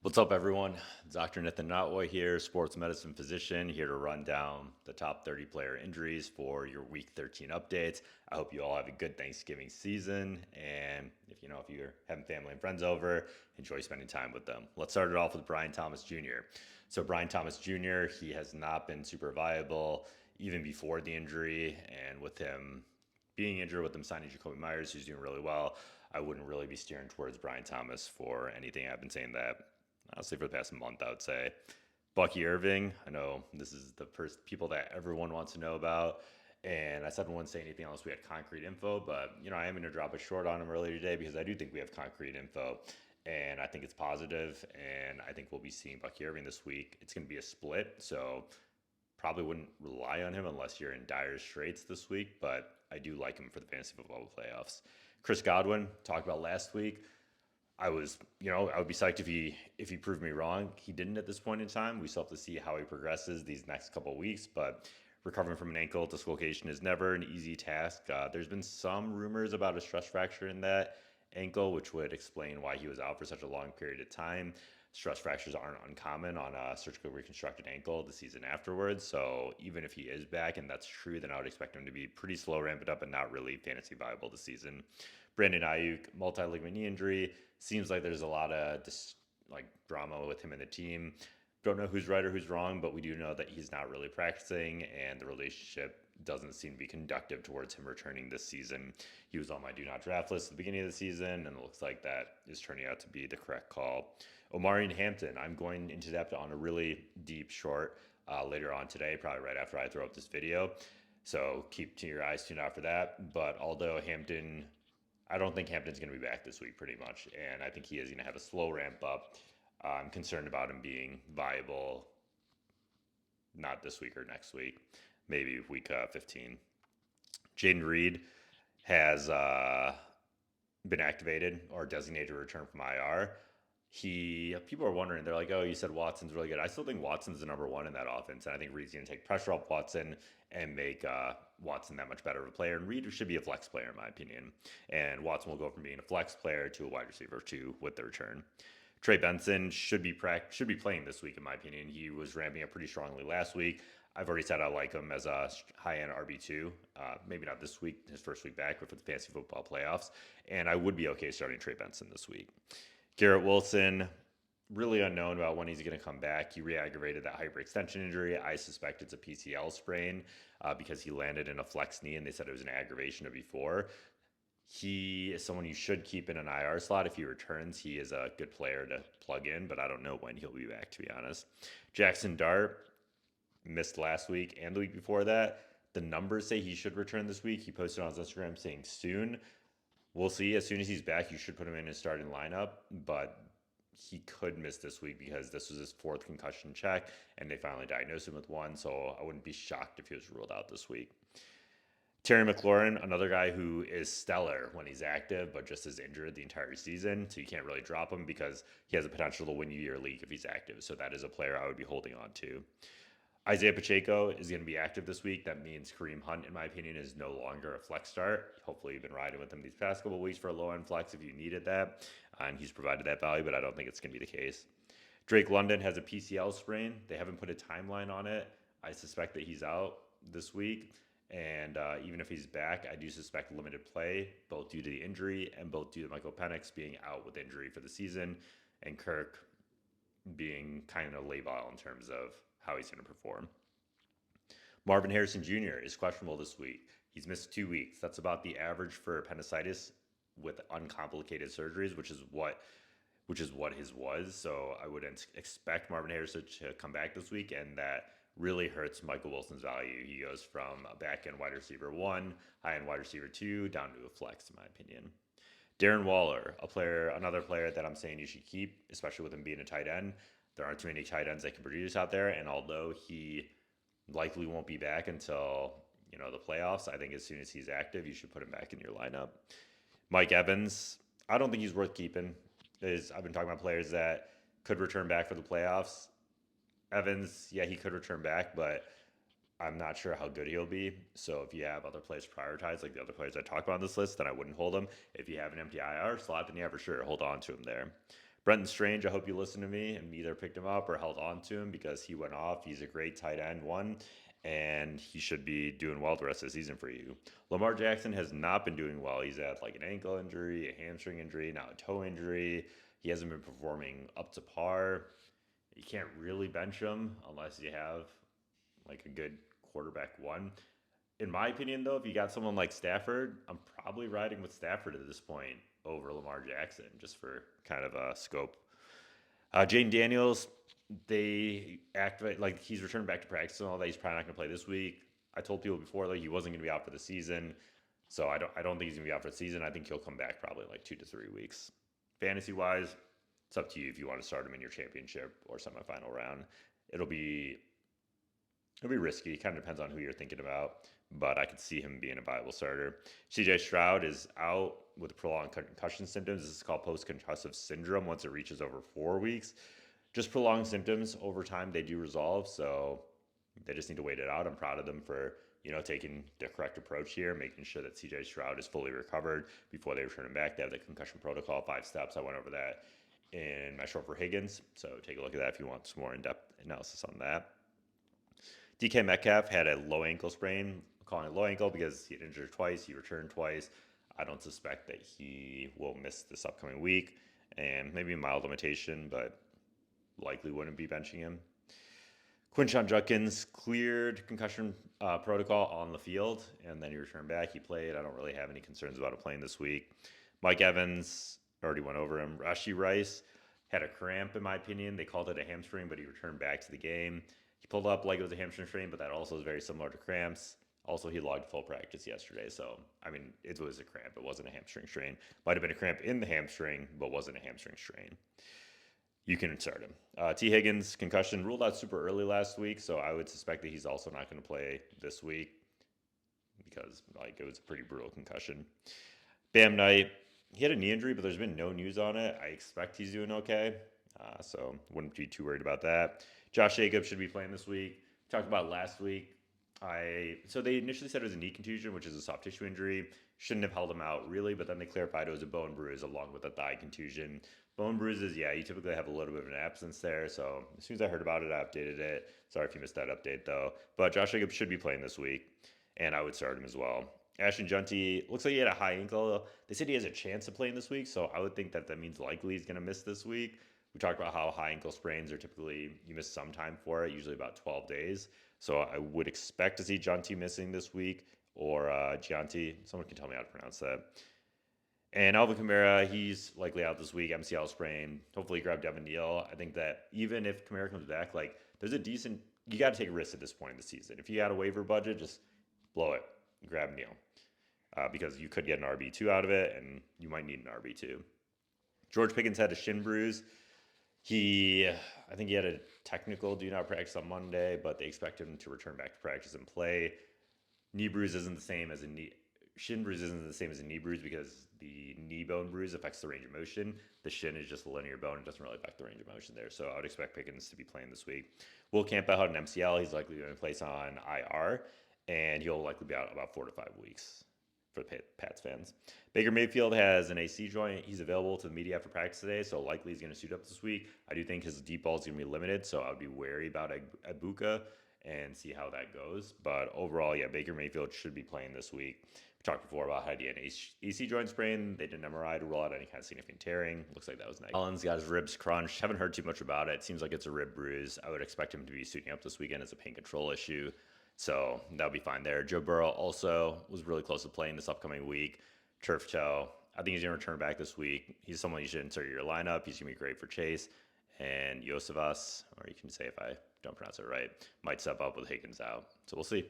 What's up, everyone? Dr. Nathan Notway here, sports medicine physician, here to run down the top 30 player injuries for your Week 13 updates. I hope you all have a good Thanksgiving season, and if you're having family and friends over, enjoy spending time with them. Let's start it off with Brian Thomas Jr. So Brian Thomas Jr., he has not been super viable even before the injury, and with him being injured, with him signing Jacoby Myers, who's doing really well, I wouldn't really be steering towards Brian Thomas for anything. I've been saying that honestly for the past month, I would say. Bucky Irving, I know this is the first people that everyone wants to know about. And I said I wouldn't say anything unless we had concrete info, but I am going to drop a short on him earlier today because I do think we have concrete info, and I think it's positive, and I think we'll be seeing Bucky Irving this week. It's going to be a split, so probably wouldn't rely on him unless you're in dire straits this week, but I do like him for the fantasy football playoffs. Chris Godwin, talked about last week. I would be psyched if he proved me wrong. He didn't at this point in time. We still have to see how he progresses these next couple of weeks, but recovering from an ankle dislocation is never an easy task. There's been some rumors about a stress fracture in that ankle, which would explain why he was out for such a long period of time. Stress fractures aren't uncommon on a surgically reconstructed ankle the season afterwards. So even if he is back and that's true, then I would expect him to be pretty slow ramping up and not really fantasy viable this season. Brandon Aiyuk, multi-ligament knee injury. Seems like there's a lot of drama with him and the team. Don't know who's right or who's wrong, but we do know that he's not really practicing, and the relationship doesn't seem to be conductive towards him returning this season. He was on my do not draft list at the beginning of the season, and it looks like that is turning out to be the correct call. Omarion Hampton, I'm going into depth on a really deep short later on today, probably right after I throw up this video. So keep your eyes tuned out for that. But although Hampton, I don't think Hampton's going to be back this week, pretty much, and I think he is going to have a slow ramp up. I'm concerned about him being viable, not this week or next week, maybe week 15. Jayden Reed has been activated or designated to return from IR. People are wondering, they're like, oh, you said Watson's really good. I still think Watson's the number one in that offense, and I think Reed's going to take pressure off Watson and make Watson that much better of a player. And Reed should be a flex player, in my opinion. And Watson will go from being a flex player to a wide receiver two with the return. Trey Benson should be playing this week, in my opinion. He was ramping up pretty strongly last week. I've already said I like him as a high-end RB2. Maybe not this week, his first week back, but for the fantasy football playoffs. And I would be okay starting Trey Benson this week. Garrett Wilson, really unknown about when he's going to come back. He re-aggravated that hyperextension injury. I suspect it's a PCL sprain because he landed in a flex knee, and they said it was an aggravation of before. He is someone you should keep in an IR slot. If he returns, he is a good player to plug in, but I don't know when he'll be back, to be honest. Jackson Dart missed last week and the week before that. The numbers say he should return this week. He posted on his Instagram saying soon. We'll see. As soon as he's back, you should put him in his starting lineup, but he could miss this week because this was his fourth concussion check, and they finally diagnosed him with one, so I wouldn't be shocked if he was ruled out this week. Terry McLaurin, another guy who is stellar when he's active, but just is injured the entire season, so you can't really drop him because he has the potential to win you your league if he's active, so that is a player I would be holding on to. Isaiah Pacheco is going to be active this week. That means Kareem Hunt, in my opinion, is no longer a flex start. Hopefully, you've been riding with him these past couple of weeks for a low end flex if you needed that, and he's provided that value, but I don't think it's going to be the case. Drake London has a PCL sprain. They haven't put a timeline on it. I suspect that he's out this week, and even if he's back, I do suspect limited play, both due to the injury and both due to Michael Penix being out with injury for the season, and Kirk being kind of labile in terms of how he's going to perform. Marvin Harrison Jr. is questionable this week. He's missed 2 weeks. That's about the average for appendicitis with uncomplicated surgeries, which is what his was. So I would expect Marvin Harrison to come back this week, and that really hurts Michael Wilson's value. He goes from a back end wide receiver one, high end wide receiver two, down to a flex, in my opinion. Darren Waller, another player that I'm saying you should keep, especially with him being a tight end. There aren't too many tight ends that can produce out there, and although he likely won't be back until the playoffs, I think as soon as he's active, you should put him back in your lineup. Mike Evans, I don't think he's worth keeping. I've been talking about players that could return back for the playoffs. Evans, yeah, he could return back, but I'm not sure how good he'll be. So if you have other players prioritized, like the other players I talked about on this list, then I wouldn't hold him. If you have an empty IR slot, then yeah, for sure, hold on to him there. Brenton Strange, I hope you listen to me and either picked him up or held on to him because he went off. He's a great tight end, one, and he should be doing well the rest of the season for you. Lamar Jackson has not been doing well. He's had like an ankle injury, a hamstring injury, now a toe injury. He hasn't been performing up to par. You can't really bench him unless you have like a good quarterback one. In my opinion, though, if you got someone like Stafford, I'm probably riding with Stafford at this point over Lamar Jackson, just for kind of a scope. Jayden Daniels, they activate like he's returned back to practice and all that. He's probably not going to play this week. I told people before like he wasn't going to be out for the season, so I don't think he's going to be out for the season. I think he'll come back probably like 2 to 3 weeks. Fantasy wise, it's up to you if you want to start him in your championship or semifinal round. It'll be risky. It kind of depends on who you're thinking about, but I could see him being a viable starter. CJ Stroud is out with prolonged concussion symptoms. This is called post-concussive syndrome once it reaches over 4 weeks. Just prolonged symptoms over time, they do resolve, so they just need to wait it out. I'm proud of them for taking the correct approach here, making sure that CJ Stroud is fully recovered before they return him back. They have the concussion protocol, 5 steps. I went over that in my short for Higgins, so take a look at that if you want some more in-depth analysis on that. DK Metcalf had a low ankle sprain. I'm calling it low ankle because he had injured twice. He returned twice. I don't suspect that he will miss this upcoming week, and maybe a mild limitation, but likely wouldn't be benching him. Quinshon Judkins cleared concussion protocol on the field, and then he returned back. He played. I don't really have any concerns about him playing this week. Mike Evans, already went over him. Rashee Rice had a cramp, in my opinion. They called it a hamstring, but he returned back to the game. He pulled up like it was a hamstring strain, but that also is very similar to cramps. Also, he logged full practice yesterday. So, I mean, it was a cramp. It wasn't a hamstring strain. Might have been a cramp in the hamstring, but wasn't a hamstring strain. You can start him. T. Higgins, concussion, ruled out super early last week. So I would suspect that he's also not going to play this week because it was a pretty brutal concussion. Bam Knight, he had a knee injury, but there's been no news on it. I expect he's doing okay. So wouldn't be too worried about that. Josh Jacobs should be playing this week. We talked about last week. So they initially said it was a knee contusion, which is a soft tissue injury. Shouldn't have held him out really, but then they clarified it was a bone bruise along with a thigh contusion. Bone bruises, yeah, you typically have a little bit of an absence there. So as soon as I heard about it, I updated it. Sorry if you missed that update though. But Josh Jacobs should be playing this week, and I would start him as well. Ashton Jeanty, looks like he had a high ankle. They said he has a chance of playing this week, so I would think that means likely he's going to miss this week. We talked about how high ankle sprains are typically, you miss some time for it, usually about 12 days. So I would expect to see Jeanty missing this week, or Jeanty. Someone can tell me how to pronounce that. And Alvin Kamara, he's likely out this week, MCL sprain. Hopefully grab Devin Neal. I think that even if Kamara comes back, there's a decent, you got to take a risk at this point in the season. If you got a waiver budget, just blow it. Grab Neal. Because you could get an RB2 out of it, and you might need an RB2. George Pickens had a shin bruise. I think he had a technical do not practice on Monday, but they expect him to return back to practice and play. Knee bruise isn't the same as shin bruise isn't the same as a knee bruise because the knee bone bruise affects the range of motion. The shin is just a linear bone. It doesn't really affect the range of motion there. So I would expect Pickens to be playing this week. Will Campbell had an MCL. He's likely going to place on IR, and he'll likely be out about 4 to 5 weeks for the Pats fans. Baker Mayfield has an AC joint. He's available to the media after practice today, so likely he's going to suit up this week. I do think his deep ball is going to be limited, so I would be wary about Ibuka and see how that goes. But overall, yeah, Baker Mayfield should be playing this week. We talked before about how he had an AC joint sprain. They did an MRI to rule out any kind of significant tearing. Looks like that was negative. Collins got his ribs crunched. Haven't heard too much about it. Seems like it's a rib bruise. I would expect him to be suiting up this weekend as a pain control issue. So that'll be fine there. Joe Burrow also was really close to playing this upcoming week. Turf toe. I think he's going to return back this week. He's someone you should insert in your lineup. He's going to be great for Chase. And Yosevas, or you can say if I don't pronounce it right, might step up with Higgins out. So we'll see.